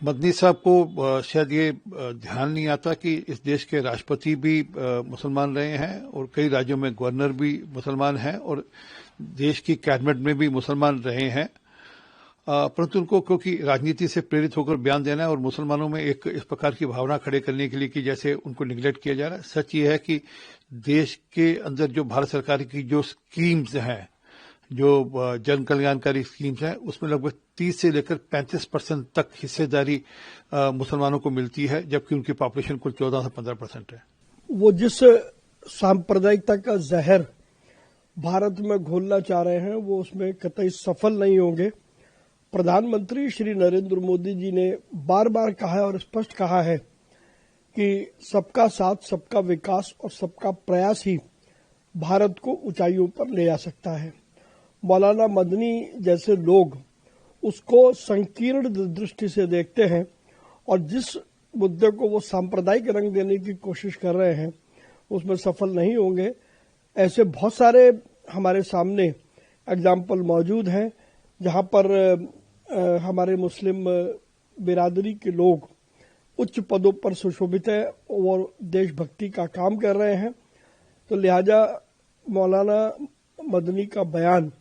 मदनी साहब को शायद ये ध्यान नहीं आता कि इस देश के राष्ट्रपति भी मुसलमान रहे हैं और कई राज्यों में गवर्नर भी मुसलमान हैं और देश की कैबिनेट में भी मुसलमान रहे हैं। परंतु उनको क्योंकि राजनीति से प्रेरित होकर बयान देना है और मुसलमानों में एक इस प्रकार की भावना खड़े करने के लिए कि जैसे उनको निगलेक्ट किया जा रहा है। सच ये है कि देश के अंदर जो भारत सरकार की जो स्कीम्स हैं, जो जन कल्याणकारी स्कीम्स हैं, उसमें लगभग 30 से लेकर 35% तक हिस्सेदारी मुसलमानों को मिलती है, जबकि उनकी पॉपुलेशन कुल 14 से 15% है। वो जिस सांप्रदायिकता का जहर भारत में घोलना चाह रहे हैं वो उसमें कतई सफल नहीं होंगे। प्रधानमंत्री श्री नरेंद्र मोदी जी ने बार बार कहा है और स्पष्ट कहा है कि सबका साथ, सबका विकास और सबका प्रयास ही भारत को ऊंचाइयों पर ले जा सकता है। मौलाना मदनी जैसे लोग उसको संकीर्ण दृष्टि से देखते हैं और जिस मुद्दे को वो सांप्रदायिक रंग देने की कोशिश कर रहे हैं उसमें सफल नहीं होंगे। ऐसे बहुत सारे हमारे सामने एग्जाम्पल मौजूद हैं जहां पर हमारे मुस्लिम बिरादरी के लोग उच्च पदों पर सुशोभित है और देशभक्ति का काम कर रहे हैं। तो लिहाजा मौलाना मदनी का बयान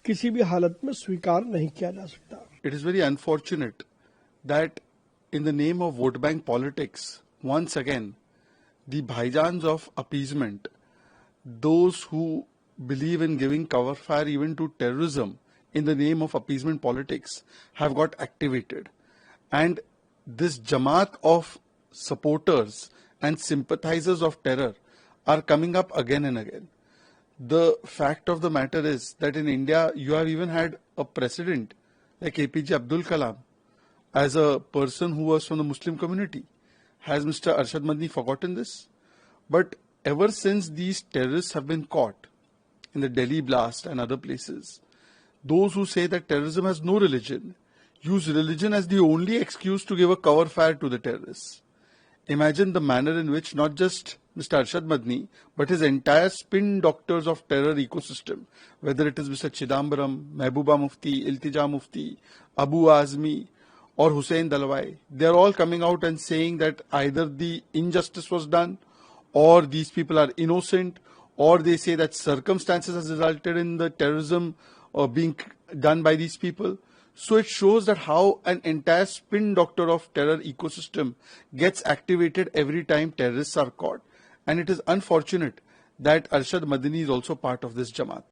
किसी भी हालत में स्वीकार नहीं किया जा सकता। It is very unfortunate that in the name of vote bank politics, once again, the bhaijans of appeasement, those who believe in giving cover fire even to terrorism in the name of appeasement politics, have got activated. And this Jamaat of supporters and sympathizers of terror are coming up again and again. The fact of the matter is that in India, you have even had a president like APJ Abdul Kalam as a person who was from the Muslim community. Has Mr. Arshad Madni forgotten this? But ever since these terrorists have been caught in the Delhi blast and other places, those who say that terrorism has no religion use religion as the only excuse to give a cover fire to the terrorists. Imagine the manner in which not just Mr. Arshad Madni, but his entire spin doctors of terror ecosystem, whether it is Mr. Chidambaram, Mehbooba Mufti, Iltija Mufti, Abu Azmi, or Hussein Dalwai, they are all coming out and saying that either the injustice was done, or these people are innocent, or they say that circumstances has resulted in the terrorism being done by these people. So it shows that how an entire spin doctor of terror ecosystem gets activated every time terrorists are caught. And it is unfortunate that Arshad Madani is also part of this Jamaat.